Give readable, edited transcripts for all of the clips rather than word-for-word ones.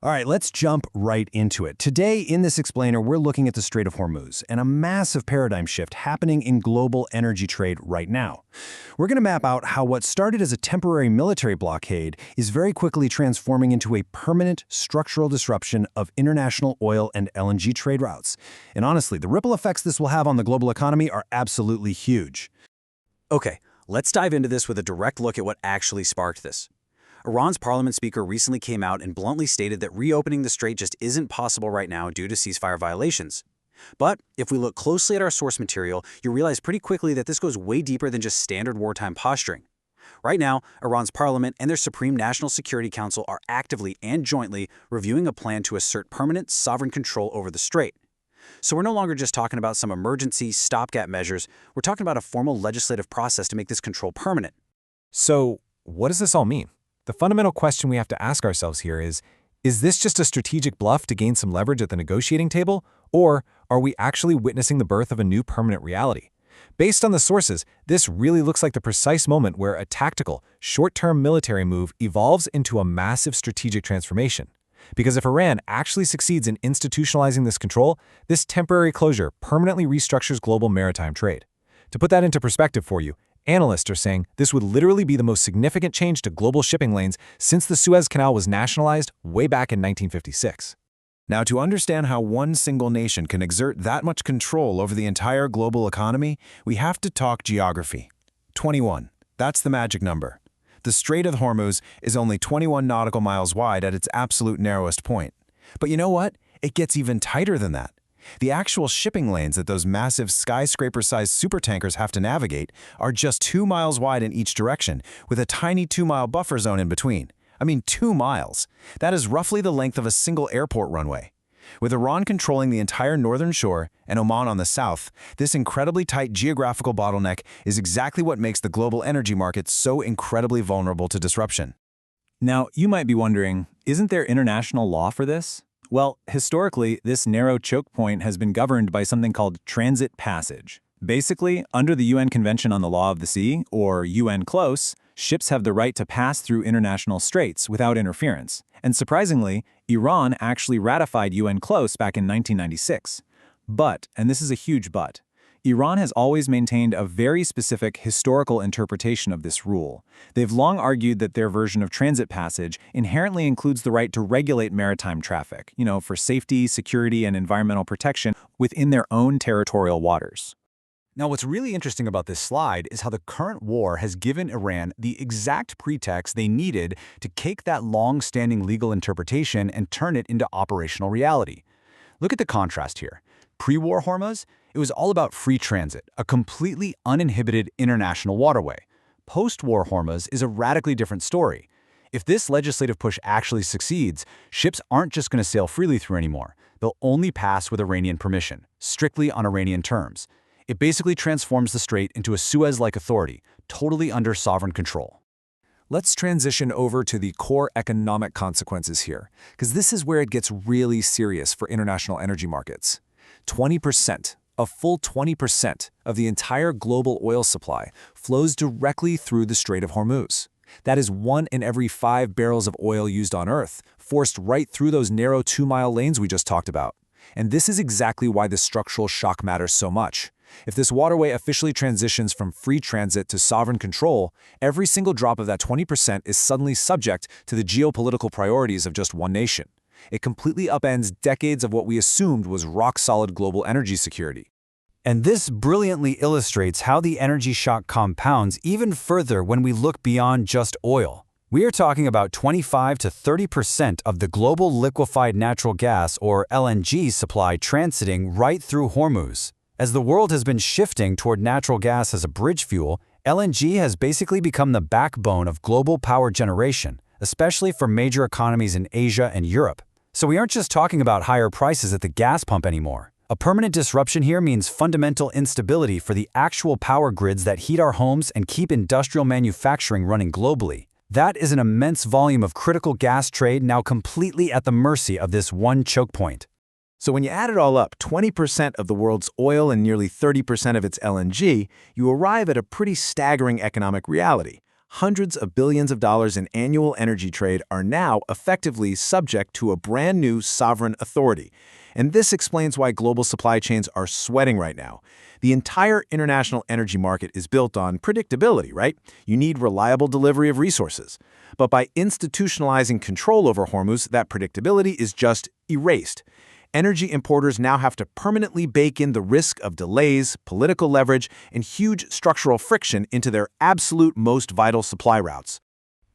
All right, let's jump right into it. Today, in this explainer, we're looking at the Strait of Hormuz and a massive paradigm shift happening in global energy trade right now. We're going to map out how what started as a temporary military blockade is very quickly transforming into a permanent structural disruption of international oil and LNG trade routes. And honestly, the ripple effects this will have on the global economy are absolutely huge. Okay, let's dive into this with a direct look at what actually sparked this. Iran's parliament speaker recently came out and bluntly stated that reopening the strait just isn't possible right now due to ceasefire violations. But if we look closely at our source material, you realize pretty quickly that this goes way deeper than just standard wartime posturing. Right now, Iran's parliament and their Supreme National Security Council are actively and jointly reviewing a plan to assert permanent sovereign control over the strait. So we're no longer just talking about some emergency stopgap measures, we're talking about a formal legislative process to make this control permanent. So what does this all mean? The fundamental question we have to ask ourselves here is this just a strategic bluff to gain some leverage at the negotiating table, or are we actually witnessing the birth of a new permanent reality? Based on the sources, this really looks like the precise moment where a tactical, short-term military move evolves into a massive strategic transformation. Because if Iran actually succeeds in institutionalizing this control, this temporary closure permanently restructures global maritime trade. To put that into perspective for you, analysts are saying this would literally be the most significant change to global shipping lanes since the Suez Canal was nationalized way back in 1956. Now, to understand how one single nation can exert that much control over the entire global economy, we have to talk geography. 21. That's the magic number. The Strait of Hormuz is only 21 nautical miles wide at its absolute narrowest point. But you know what? It gets even tighter than that. The actual shipping lanes that those massive skyscraper-sized supertankers have to navigate are just 2 miles wide in each direction, with a tiny 2-mile buffer zone in between. I mean, 2 miles. That is roughly the length of a single airport runway. With Iran controlling the entire northern shore and Oman on the south, this incredibly tight geographical bottleneck is exactly what makes the global energy market so incredibly vulnerable to disruption. Now, you might be wondering, isn't there international law for this? Well, historically, this narrow choke point has been governed by something called transit passage. Basically, under the UN Convention on the Law of the Sea, or UN CLOS, ships have the right to pass through international straits without interference. And surprisingly, Iran actually ratified UN CLOS back in 1996. But, and this is a huge but, Iran has always maintained a very specific historical interpretation of this rule. They've long argued that their version of transit passage inherently includes the right to regulate maritime traffic, for safety, security, and environmental protection within their own territorial waters. Now, what's really interesting about this slide is how the current war has given Iran the exact pretext they needed to cake that long-standing legal interpretation and turn it into operational reality. Look at the contrast here. Pre-war Hormuz, it was all about free transit, a completely uninhibited international waterway. Post-war Hormuz is a radically different story. If this legislative push actually succeeds, ships aren't just going to sail freely through anymore. They'll only pass with Iranian permission, strictly on Iranian terms. It basically transforms the strait into a Suez-like authority, totally under sovereign control. Let's transition over to the core economic consequences here, because this is where it gets really serious for international energy markets. 20%, a full 20% of the entire global oil supply flows directly through the Strait of Hormuz. That is 1 in every 5 barrels of oil used on Earth, forced right through those narrow 2-mile lanes we just talked about. And this is exactly why the structural shock matters so much. If this waterway officially transitions from free transit to sovereign control, every single drop of that 20% is suddenly subject to the geopolitical priorities of just one nation. It completely upends decades of what we assumed was rock-solid global energy security. And this brilliantly illustrates how the energy shock compounds even further when we look beyond just oil. We are talking about 25 to 30% of the global liquefied natural gas, or LNG, supply transiting right through Hormuz. As the world has been shifting toward natural gas as a bridge fuel, LNG has basically become the backbone of global power generation, especially for major economies in Asia and Europe. So we aren't just talking about higher prices at the gas pump anymore. A permanent disruption here means fundamental instability for the actual power grids that heat our homes and keep industrial manufacturing running globally. That is an immense volume of critical gas trade now completely at the mercy of this one choke point. So when you add it all up, 20% of the world's oil and nearly 30% of its LNG, you arrive at a pretty staggering economic reality. hundreds of billions of dollars in annual energy trade are now effectively subject to a brand new sovereign authority. And this explains why global supply chains are sweating right now. The entire international energy market is built on predictability, right? You need reliable delivery of resources. But by institutionalizing control over Hormuz, that predictability is just erased. Energy importers now have to permanently bake in the risk of delays, political leverage, and huge structural friction into their absolute most vital supply routes.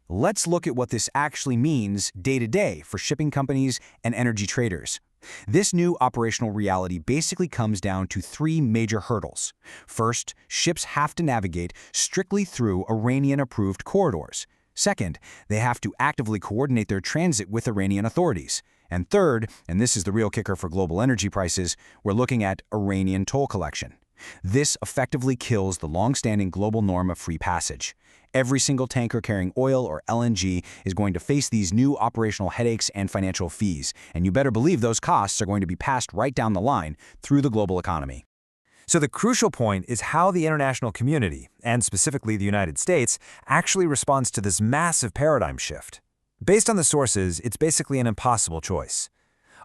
Let's look at what this actually means day to day for shipping companies and energy traders. This new operational reality basically comes down to three major hurdles. First, ships have to navigate strictly through Iranian-approved corridors. Second, they have to actively coordinate their transit with Iranian authorities. And third, and this is the real kicker for global energy prices, we're looking at Iranian toll collection. This effectively kills the long-standing global norm of free passage. Every single tanker carrying oil or LNG is going to face these new operational headaches and financial fees, and you better believe those costs are going to be passed right down the line through the global economy. So the crucial point is how the international community, and specifically the United States, actually responds to this massive paradigm shift. Based on the sources, it's basically an impossible choice.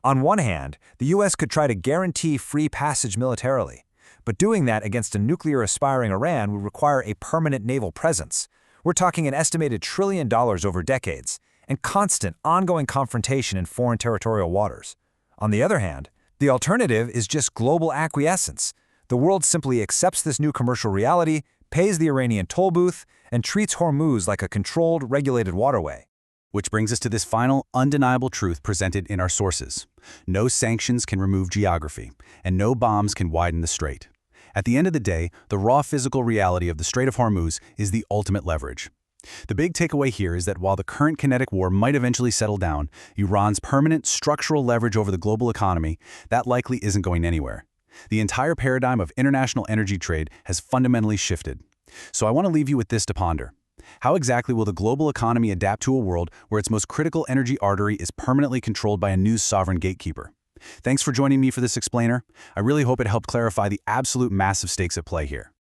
On one hand, the US could try to guarantee free passage militarily, but doing that against a nuclear-aspiring Iran would require a permanent naval presence. We're talking an estimated $1 trillion over decades, and constant, ongoing confrontation in foreign territorial waters. On the other hand, the alternative is just global acquiescence. The world simply accepts this new commercial reality, pays the Iranian toll booth, and treats Hormuz like a controlled, regulated waterway. Which brings us to this final, undeniable truth presented in our sources. No sanctions can remove geography, and no bombs can widen the strait. At the end of the day, the raw physical reality of the Strait of Hormuz is the ultimate leverage. The big takeaway here is that while the current kinetic war might eventually settle down, Iran's permanent structural leverage over the global economy, that likely isn't going anywhere. The entire paradigm of international energy trade has fundamentally shifted. So I want to leave you with this to ponder. How exactly will the global economy adapt to a world where its most critical energy artery is permanently controlled by a new sovereign gatekeeper? Thanks for joining me for this explainer. I really hope it helped clarify the absolute massive stakes at play here.